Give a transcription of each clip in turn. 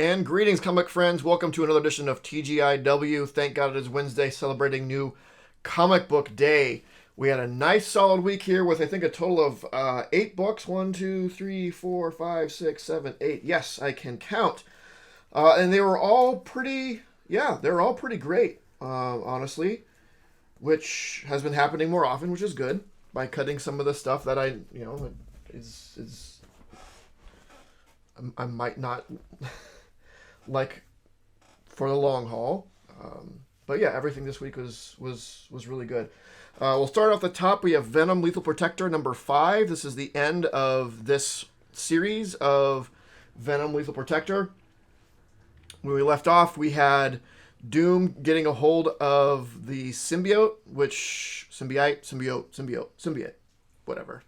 And greetings, comic friends. Welcome to another edition of TGIW. Thank God it is Wednesday, celebrating new comic book day. We had a nice solid week here with, I think, a total of 8 books. 1, 2, 3, 4, 5, 6, 7, 8. Yes, I can count. And they were all pretty, they're all pretty great, honestly, which has been happening more often, which is good, by cutting some of the stuff that I might not like for the long haul. But yeah, everything this week was really good. We'll start off the top. We have Venom Lethal Protector number 5. This is the end of this series of Venom Lethal Protector. When we left off, we had Doom getting a hold of the symbiote, symbiote, whatever.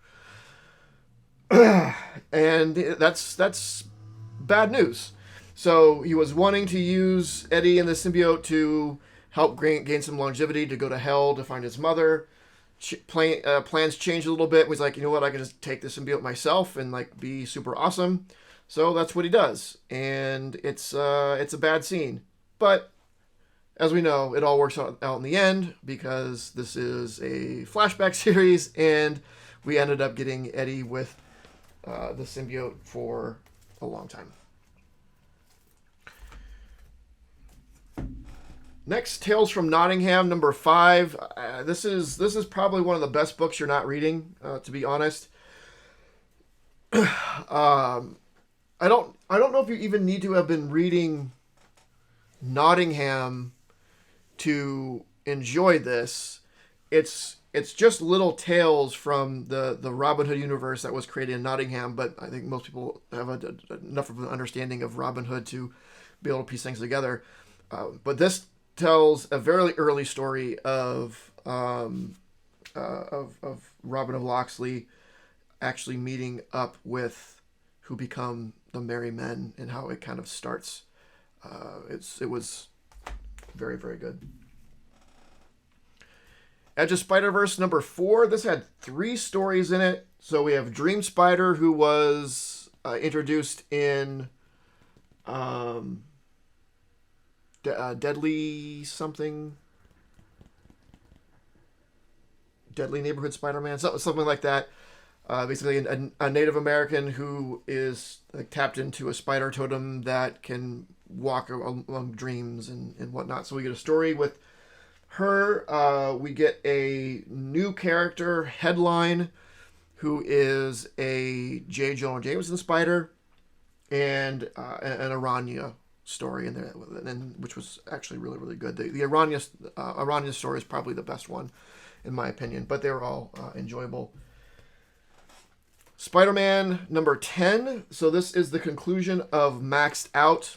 And that's bad news. So he was wanting to use Eddie and the symbiote to help gain some longevity, to go to hell to find his mother. Plans changed a little bit. He's like, you know what, I can just take the symbiote myself and like be super awesome. So that's what he does, and it's a bad scene. But as we know, it all works out in the end because this is a flashback series, and we ended up getting Eddie with the symbiote for a long time. Next, Tales from Nottingham, number 5. This is probably one of the best books you're not reading, to be honest. I don't know if you even need to have been reading Nottingham to enjoy this. It's just little tales from the Robin Hood universe that was created in Nottingham, but I think most people have enough of an understanding of Robin Hood to be able to piece things together. But this tells a very early story of Robin of Locksley actually meeting up with who become the Merry Men and how it kind of starts. It was very, very good. Edge of Spider-Verse number 4. This had 3 stories in it. So we have Dream Spider, who was introduced in Deadly Neighborhood Spider-Man, something like that. Basically, a Native American who is tapped into a spider totem that can walk along dreams and whatnot. So we get a story with her. We get a new character, Headline, who is a J. Jonah Jameson spider, and an Aranya story in there, which was actually really, really good. The Aranya story is probably the best one, in my opinion, but they were all enjoyable. Spider-Man number 10. So this is the conclusion of Maxed Out,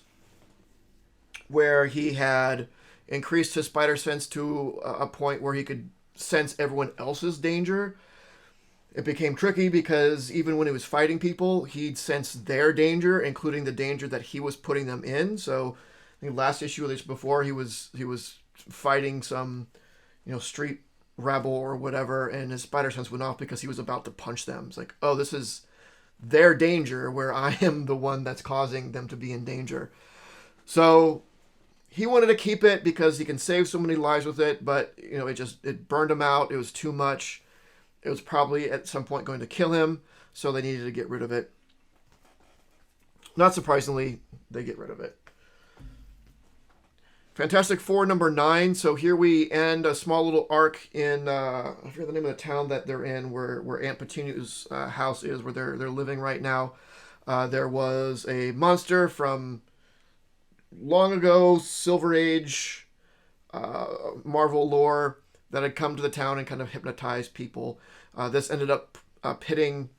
where he had increased his spider sense to a point where he could sense everyone else's danger. It became tricky because even when he was fighting people, he'd sense their danger, including the danger that he was putting them in. So I think last issue, at least before, he was fighting some, street rebel or whatever, and his spider sense went off because he was about to punch them. It's like, oh, this is their danger where I am the one that's causing them to be in danger. So he wanted to keep it because he can save so many lives with it, but it burned him out. It was too much. It was probably at some point going to kill him, so they needed to get rid of it. Not surprisingly, they get rid of it. Fantastic Four number 9. So here we end a small little arc in I forget the name of the town that they're in, where Aunt Petunia's house is, where they're living right now. There was a monster from long ago, Silver Age, Marvel lore, that had come to the town and kind of hypnotized people. This ended up pitting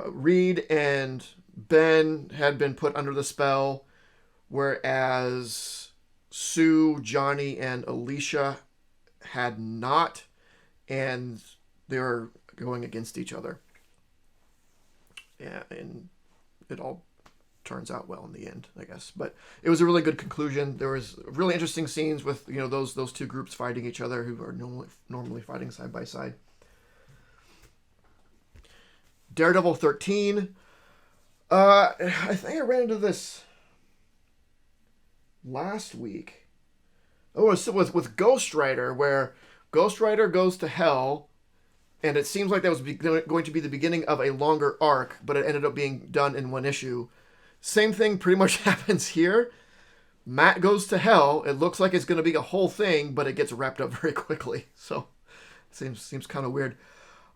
Reed and Ben had been put under the spell, whereas Sue, Johnny, and Alicia had not, and they were going against each other. Yeah, and it all turns out well in the end, I guess. But it was a really good conclusion. There was really interesting scenes with those two groups fighting each other who are normally fighting side by side. Daredevil 13. I think I ran into this last week. Oh, it's with Ghost Rider, where Ghost Rider goes to hell, and it seems like that was going to be the beginning of a longer arc, but it ended up being done in one issue. Same thing pretty much happens here. Matt goes to hell. It looks like it's going to be a whole thing, but it gets wrapped up very quickly. So seems kind of weird.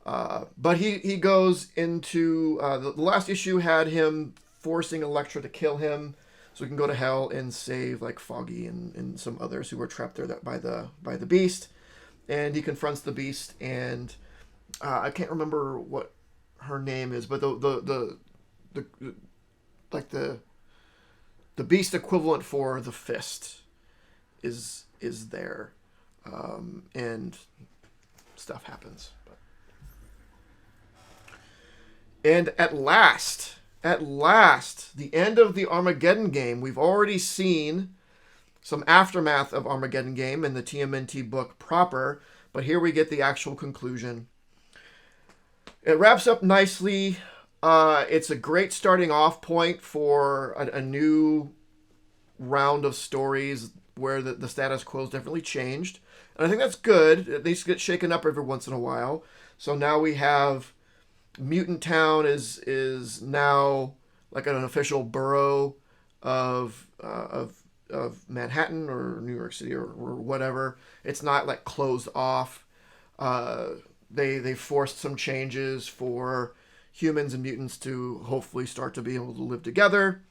But he goes into the last issue had him forcing Elektra to kill him, so he can go to hell and save like Foggy and some others who were trapped there by the Beast. And he confronts the Beast, and I can't remember what her name is, but the like the Beast equivalent for the Fist is there, and stuff happens. And at last, the end of the Armageddon game. We've already seen some aftermath of Armageddon game in the TMNT book proper, but here we get the actual conclusion. It wraps up nicely. It's a great starting off point for a new round of stories where the status quo is definitely changed. And I think that's good. At least get shaken up every once in a while. So now we have Mutant Town is now like an official borough of Manhattan or New York City or whatever. It's not like closed off. They forced some changes for humans and mutants to hopefully start to be able to live together.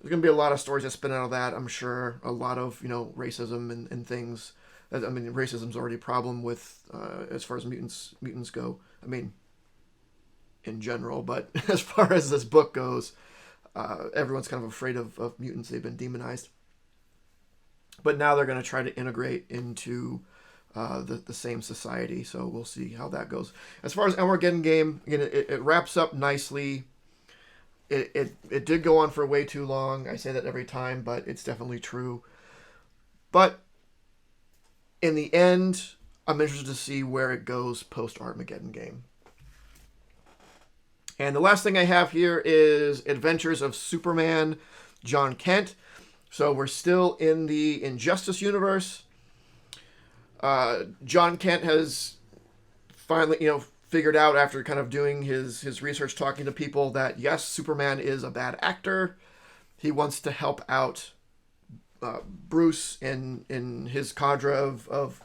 There's going to be a lot of stories that spin out of that, I'm sure. A lot of, racism and things. I mean, racism's already a problem with, as far as mutants go. I mean, in general, but as far as this book goes, everyone's kind of afraid of mutants. They've been demonized. But now they're going to try to integrate into the same society, so we'll see how that goes. As far as Armageddon game, again, it wraps up nicely. It did go on for way too long. I say that every time, but it's definitely true. But in the end, I'm interested to see where it goes post Armageddon game. And the last thing I have here is Adventures of Superman, John Kent. So we're still in the Injustice universe. John Kent has finally, figured out after kind of doing his research, talking to people, that yes, Superman is a bad actor. He wants to help out Bruce in his cadre of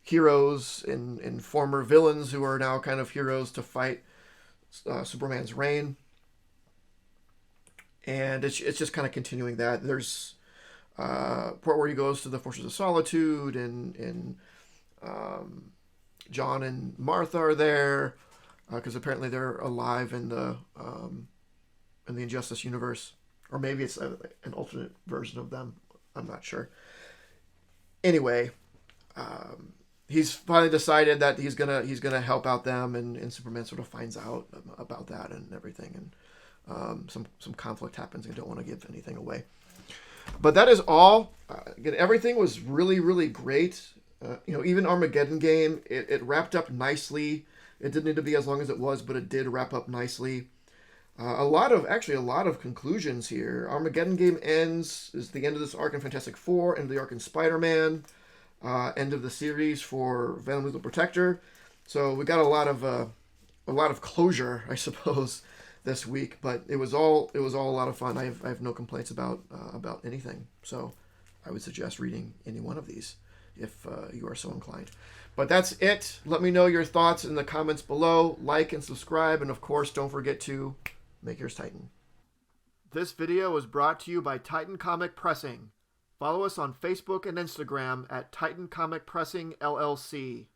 heroes and former villains who are now kind of heroes to fight Superman's reign. And it's just kind of continuing that. There's part where he goes to the Fortress of Solitude, and John and Martha are there because apparently they're alive in the Injustice universe, or maybe it's an alternate version of them. I'm not sure. Anyway, he's finally decided that he's gonna help out them, and Superman sort of finds out about that and everything, and some conflict happens. I don't want to give anything away. But that is all. Again, everything was really, really great. Even Armageddon game, it wrapped up nicely. It didn't need to be as long as it was, but it did wrap up nicely. A lot of conclusions here. Armageddon game is the end of this arc in Fantastic Four, end of the arc in Spider-Man, end of the series for Venom Lethal Protector. So we got a lot of closure, I suppose, this week. But it was all a lot of fun. I have no complaints about anything. So I would suggest reading any one of these if you are so inclined. But that's it. Let me know your thoughts in the comments below. Like and subscribe, and of course, don't forget to make yours Titan. This video was brought to you by Titan Comic Pressing. Follow us on Facebook and Instagram at Titan Comic Pressing LLC.